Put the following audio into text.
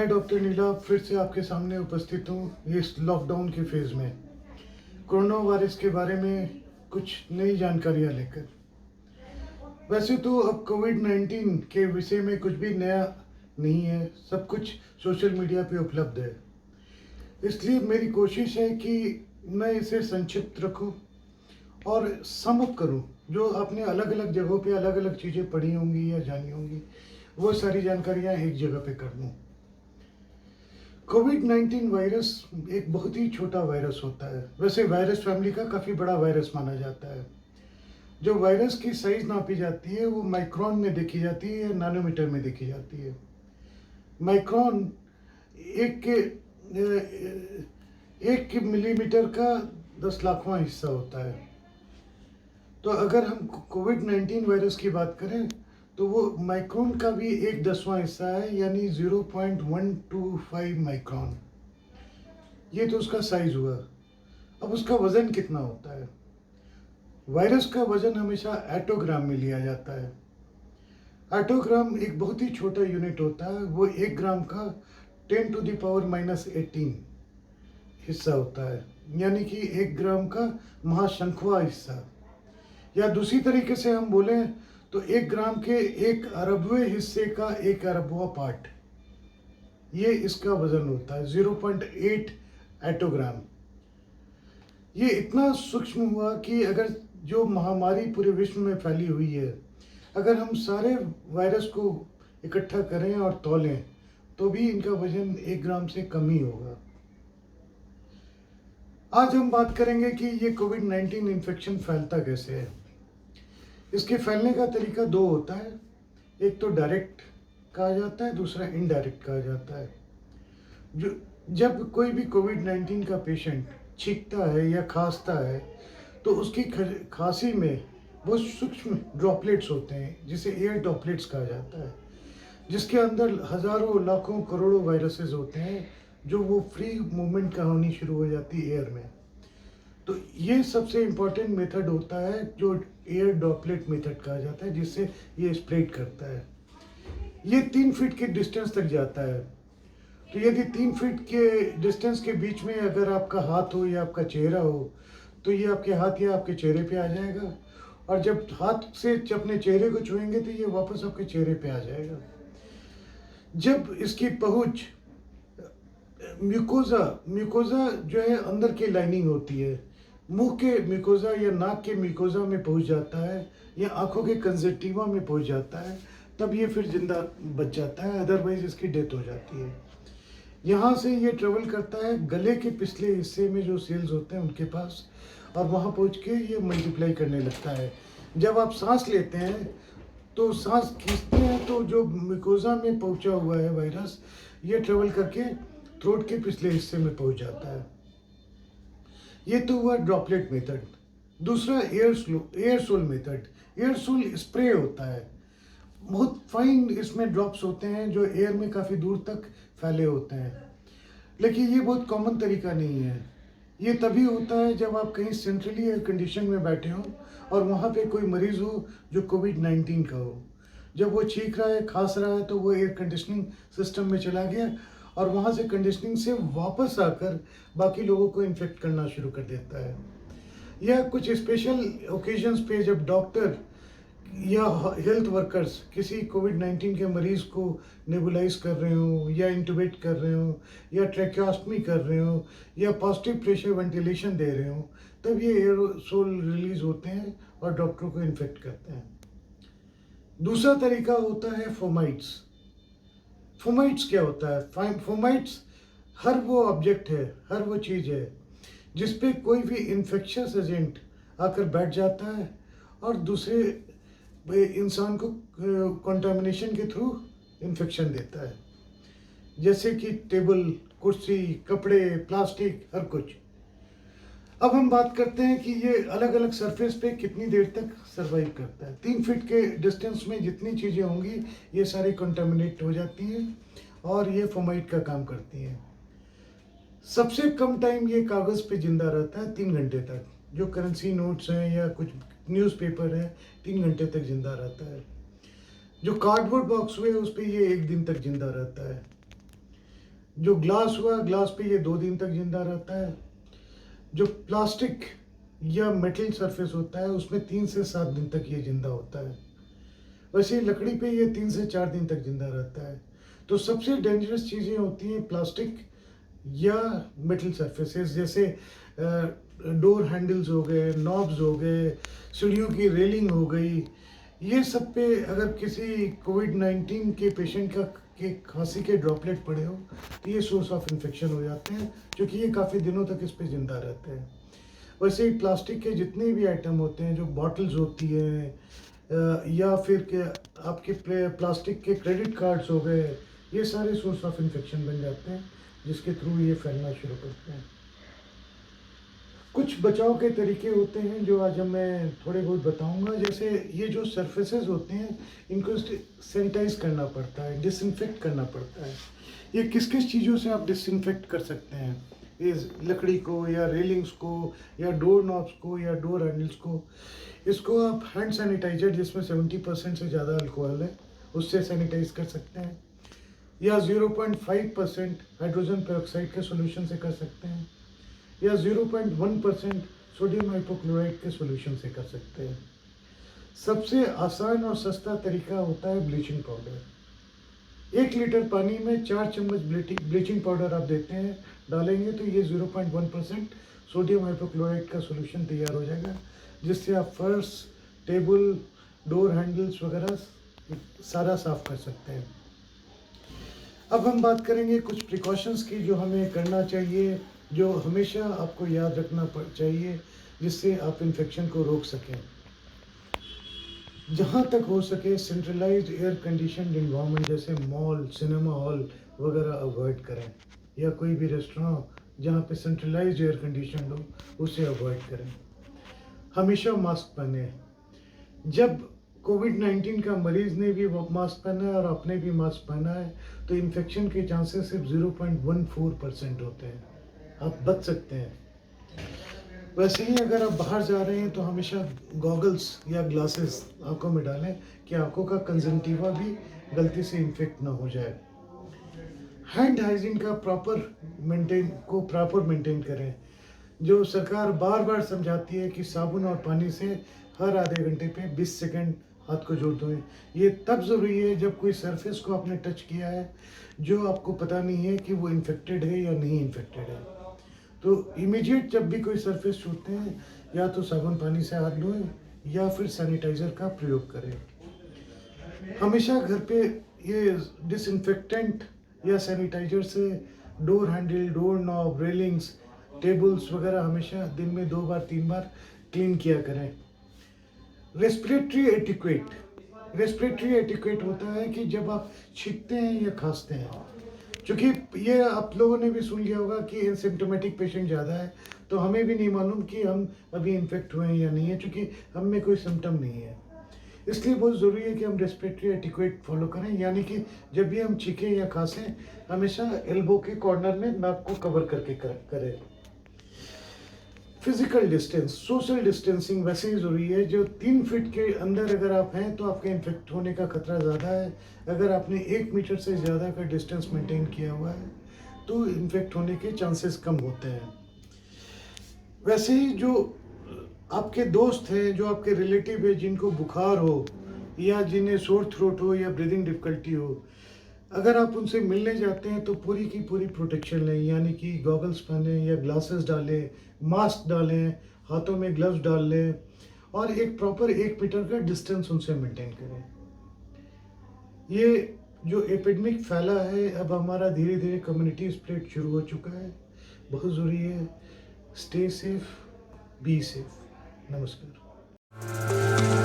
मैं डॉक्टर नीला फिर से आपके सामने उपस्थित हूँ इस लॉकडाउन के फेज़ में कोरोना वायरस के बारे में कुछ नई जानकारियाँ लेकर। वैसे तो अब कोविड-19 के विषय में कुछ भी नया नहीं है, सब कुछ सोशल मीडिया पे उपलब्ध है। इसलिए मेरी कोशिश है कि मैं इसे संक्षिप्त रखूँ और सम अप करूँ, जो आपने अलग-अलग जगहों पे अलग-अलग चीज़ें पढ़ी होंगी या जानी होंगी, वो सारी जानकारियाँ एक जगह पे कर दूँ। कोविड-19 वायरस एक बहुत ही छोटा वायरस होता है। वैसे वायरस फैमिली का काफ़ी बड़ा वायरस माना जाता है। जो वायरस की साइज़ नापी जाती है, वो माइक्रोन में देखी जाती है या नैनोमीटर में देखी जाती है। माइक्रोन एक के एक के मिलीमीटर का 10 लाखवां हिस्सा होता है। तो अगर हम कोविड-19 वायरस की बात करें, तो वो माइक्रोन का भी 1/10वां हिस्सा है, यानी 0.125 माइक्रोन। ये तो उसका साइज़ हुआ। अब उसका वज़न कितना होता है? वायरस का वज़न हमेशा एटोग्राम में लिया जाता है। एटोग्राम एक बहुत ही छोटा यूनिट होता है, वो 1 ग्राम का 10⁻18 हिस्सा होता है, यानी कि 1 ग्राम का महाशंखवां हिस्सा। या दूसरी तरीके से हम बोलें तो 1 ग्राम के 1 अरबवें हिस्से का 1 अरबवां पार्ट, ये इसका वज़न होता है, 0.8 एटोग्राम। ये इतना सूक्ष्म हुआ कि अगर जो महामारी पूरे विश्व में फैली हुई है, अगर हम सारे वायरस को इकट्ठा करें और तौलें, तो भी इनका वज़न 1 ग्राम से कम ही होगा। आज हम बात करेंगे कि ये कोविड-19 इन्फेक्शन फैलता कैसे है। इसके फैलने का तरीका 2 होता है, एक तो डायरेक्ट कहा जाता है, दूसरा इनडायरेक्ट कहा जाता है। जब कोई भी कोविड-19 का पेशेंट छींकता है या खांसता है, तो उसकी खांसी में बहुत सूक्ष्म ड्रॉपलेट्स होते हैं, जिसे एयर ड्रॉपलेट्स कहा जाता है, जिसके अंदर हज़ारों, लाखों, करोड़ों वायरसेस होते हैं, जो वो फ्री मूवमेंट का होनी शुरू हो जाती है एयर में। तो ये सबसे इम्पोर्टेंट मेथड होता है, जो एयर ड्रॉपलेट मेथड कहा जाता है, जिससे ये स्प्रेड करता है। ये 3 फीट के डिस्टेंस तक जाता है। तो यदि 3 फीट के डिस्टेंस के बीच में अगर आपका हाथ हो या आपका चेहरा हो, तो ये आपके हाथ या आपके चेहरे पे आ जाएगा, और जब हाथ से अपने चेहरे को छुएंगे तो ये वापस आपके चेहरे पे आ जाएगा। जब इसकी पहुंच म्यूकोजा जो है अंदर की लाइनिंग होती है, मुंह के म्यूकोजा या नाक के म्यूकोजा में पहुंच जाता है, या आंखों के कंजक्टिवा में पहुंच जाता है, तब ये फिर जिंदा बच जाता है, अदरवाइज इसकी डेथ हो जाती है। यहाँ से ये ट्रेवल करता है गले के पिछले हिस्से में जो सेल्स होते हैं उनके पास, और वहाँ पहुँच के ये मल्टीप्लाई करने लगता है। जब आप सांस लेते हैं तो सांस खींचते हैं, तो जो म्यूकोजा में पहुँचा हुआ है वायरस, ये ट्रेवल करके थ्रोट के पिछले हिस्से में पहुँच जाता है। ये तो हुआ ड्रॉपलेट मेथड। दूसरा एयरसोल मेथड। एयरसोल स्प्रे होता है, बहुत फाइन इसमें ड्रॉप्स होते हैं जो एयर में काफ़ी दूर तक फैले होते हैं, लेकिन ये बहुत कॉमन तरीका नहीं है। ये तभी होता है जब आप कहीं सेंट्रली एयर कंडीशन में बैठे हों और वहाँ पे कोई मरीज़ हो जो कोविड-19 का हो। जब वो छींक रहा है, खांस रहा है, तो वो एयर कंडीशनिंग सिस्टम में चला गया और वहाँ से कंडीशनिंग से वापस आकर बाकी लोगों को इन्फेक्ट करना शुरू कर देता है। या कुछ स्पेशल ओकेजन्स पे जब डॉक्टर या हेल्थ वर्कर्स किसी कोविड-19 के मरीज़ को नेबुलाइज कर रहे हो, या इंटुबेट कर रहे हो, या ट्रैकियोस्टमी कर रहे हो, या पॉजिटिव प्रेशर वेंटिलेशन दे रहे हो, तब ये एयरोसोल रिलीज होते हैं और डॉक्टरों को इन्फेक्ट करते हैं। दूसरा तरीका होता है फोमाइट्स। फोमाइट्स क्या होता है? फोमाइट्स हर वो ऑब्जेक्ट है, हर वो चीज़ है जिस पे कोई भी इन्फेक्शियस एजेंट आकर बैठ जाता है और दूसरे इंसान को कंटामिनेशन के थ्रू इन्फेक्शन देता है, जैसे कि टेबल, कुर्सी, कपड़े, प्लास्टिक, हर कुछ। अब हम बात करते हैं कि ये अलग अलग सरफेस पे कितनी देर तक सरवाइव करता है। 3 फीट के डिस्टेंस में जितनी चीज़ें होंगी ये सारी कंटामिनेट हो जाती हैं और ये फोमाइट का काम करती हैं। सबसे कम टाइम ये कागज़ पे जिंदा रहता है, 3 घंटे तक। जो करेंसी नोट्स हैं या कुछ न्यूज़पेपर है, 3 घंटे तक जिंदा रहता है। जो कार्डबोर्ड बॉक्स हुए उस पर ये 1 दिन तक जिंदा रहता है। जो ग्लास हुआ, ग्लास पे ये 2 दिन तक जिंदा रहता है। जो प्लास्टिक या मेटल सरफेस होता है उसमें 3 से 7 दिन तक ये जिंदा होता है। वैसे ही लकड़ी पे ये 3 से 4 दिन तक जिंदा रहता है। तो सबसे डेंजरस चीज़ें होती हैं प्लास्टिक या मेटल सरफेसेस, जैसे डोर हैंडल्स हो गए, नॉब्स हो गए, सीढ़ियों की रेलिंग हो गई। ये सब पे अगर किसी कोविड-19 के पेशेंट का के खांसी के ड्रॉपलेट पड़े हो तो ये सोर्स ऑफ इन्फेक्शन हो जाते हैं, क्योंकि ये काफ़ी दिनों तक इस पे ज़िंदा रहते हैं। वैसे ही प्लास्टिक के जितने भी आइटम होते हैं, जो बॉटल्स होती हैं या फिर के आपके प्लास्टिक के क्रेडिट कार्ड्स हो गए, ये सारे सोर्स ऑफ इन्फेक्शन बन जाते हैं, जिसके थ्रू ये फैलना शुरू करते हैं। कुछ बचाव के तरीके होते हैं जो आज मैं थोड़े बहुत बताऊंगा। जैसे ये जो सरफेसेस होते हैं इनको सैनिटाइज करना पड़ता है, डिसइंफेक्ट करना पड़ता है। ये किस किस चीज़ों से आप डिसइंफेक्ट कर सकते हैं? इस लकड़ी को या रेलिंग्स को या डोर नॉब्स को या डोर हैंडल्स को, इसको आप हैंड सैनिटाइजर जिसमें 70% से ज़्यादा अल्कोहल है उससे सैनिटाइज कर सकते हैं, या 0.5% हाइड्रोजन पेरोक्साइड के सोल्यूशन से कर सकते हैं, या 0.1% सोडियम हाइपोक्लोराइड के सोल्यूशन से कर सकते हैं। सबसे आसान और सस्ता तरीका होता है ब्लीचिंग पाउडर। 1 लीटर पानी में 4 चम्मच ब्लीचिंग पाउडर आप देते हैं, डालेंगे तो ये 0.1% सोडियम हाइपोक्लोराइड का सोल्यूशन तैयार हो जाएगा, जिससे आप फर्श, टेबल, डोर हैंडल्स वगैरह सारा साफ कर सकते हैं। अब हम बात करेंगे कुछ प्रिकॉशंस की जो हमें करना चाहिए, जो हमेशा आपको याद रखना चाहिए, जिससे आप इन्फेक्शन को रोक सकें। जहाँ तक हो सके सेंट्रलाइज्ड एयर कंडीशनड इन्वायरमेंट जैसे मॉल, सिनेमा हॉल वगैरह अवॉइड करें, या कोई भी रेस्टोरेंट जहाँ पे सेंट्रलाइज्ड एयर कंडीशन हो उसे अवॉइड करें। हमेशा मास्क पहने। जब कोविड-19 का मरीज ने भी मास्क पहना है और आपने भी मास्क पहना है तो इन्फेक्शन के चांसेस सिर्फ 0.14% होते हैं, आप बच सकते हैं। वैसे ही अगर आप बाहर जा रहे हैं तो हमेशा गॉगल्स या ग्लासेस आंखों में डालें कि आंखों का कंजंक्टिवा भी गलती से इन्फेक्ट ना हो जाए। हैंड हाइजीन का प्रॉपर मेंटेन करें। जो सरकार बार बार समझाती है कि साबुन और पानी से हर आधे घंटे पे 20 सेकंड हाथ को जोड़ दो। ये तब ज़रूरी है जब कोई सरफेस को आपने टच किया है जो आपको पता नहीं है कि वो इन्फेक्टेड है या नहीं इन्फेक्टेड है। तो इमीडिएट जब भी कोई सरफेस छूते हैं या तो साबुन पानी से हाथ धोएं या फिर सैनिटाइज़र का प्रयोग करें। हमेशा घर पे ये डिसइंफेक्टेंट या सैनिटाइजर से door handle, door knob, railings, tables वगैरह हमेशा दिन में 2 बार 3 बार क्लीन किया करें। रेस्पिरेटरी एटिक्वेट होता है कि जब आप छींकते हैं या खांसते हैं, क्योंकि ये आप लोगों ने भी सुन लिया होगा कि एसिम्प्टोमेटिक पेशेंट ज़्यादा है, तो हमें भी नहीं मालूम कि हम अभी इन्फेक्ट हुए हैं या नहीं है, क्योंकि हम में कोई सिम्टम नहीं है। इसलिए बहुत ज़रूरी है कि हम रेस्पिरेटरी एटिक्वेट फॉलो करें, यानी कि जब भी हम छींकें या खांसें हमेशा एल्बो के कॉर्नर में नाक को कवर करके करें। फिजिकल डिस्टेंस, सोशल डिस्टेंसिंग वैसे ही ज़रूरी है। जो 3 फीट के अंदर अगर आप हैं तो आपके इन्फेक्ट होने का खतरा ज़्यादा है। अगर आपने 1 मीटर से ज़्यादा का डिस्टेंस मेंटेन किया हुआ है तो इन्फेक्ट होने के चांसेस कम होते हैं। वैसे ही जो आपके दोस्त हैं, जो आपके रिलेटिव है, जिनको बुखार हो या जिन्हें सोर थ्रोट हो या ब्रीदिंग डिफ़िकल्टी हो, अगर आप उनसे मिलने जाते हैं तो पूरी की पूरी प्रोटेक्शन लें, यानी कि गॉगल्स पहनें या ग्लासेस डालें, मास्क डालें, हाथों में ग्लव्स डाल लें और एक प्रॉपर 1 मीटर का डिस्टेंस उनसे मेंटेन करें। ये जो एपिडेमिक फैला है, अब हमारा धीरे धीरे कम्युनिटी स्प्रेड शुरू हो चुका है। बहुत ज़रूरी है, स्टे सेफ, बी सेफ। नमस्कार।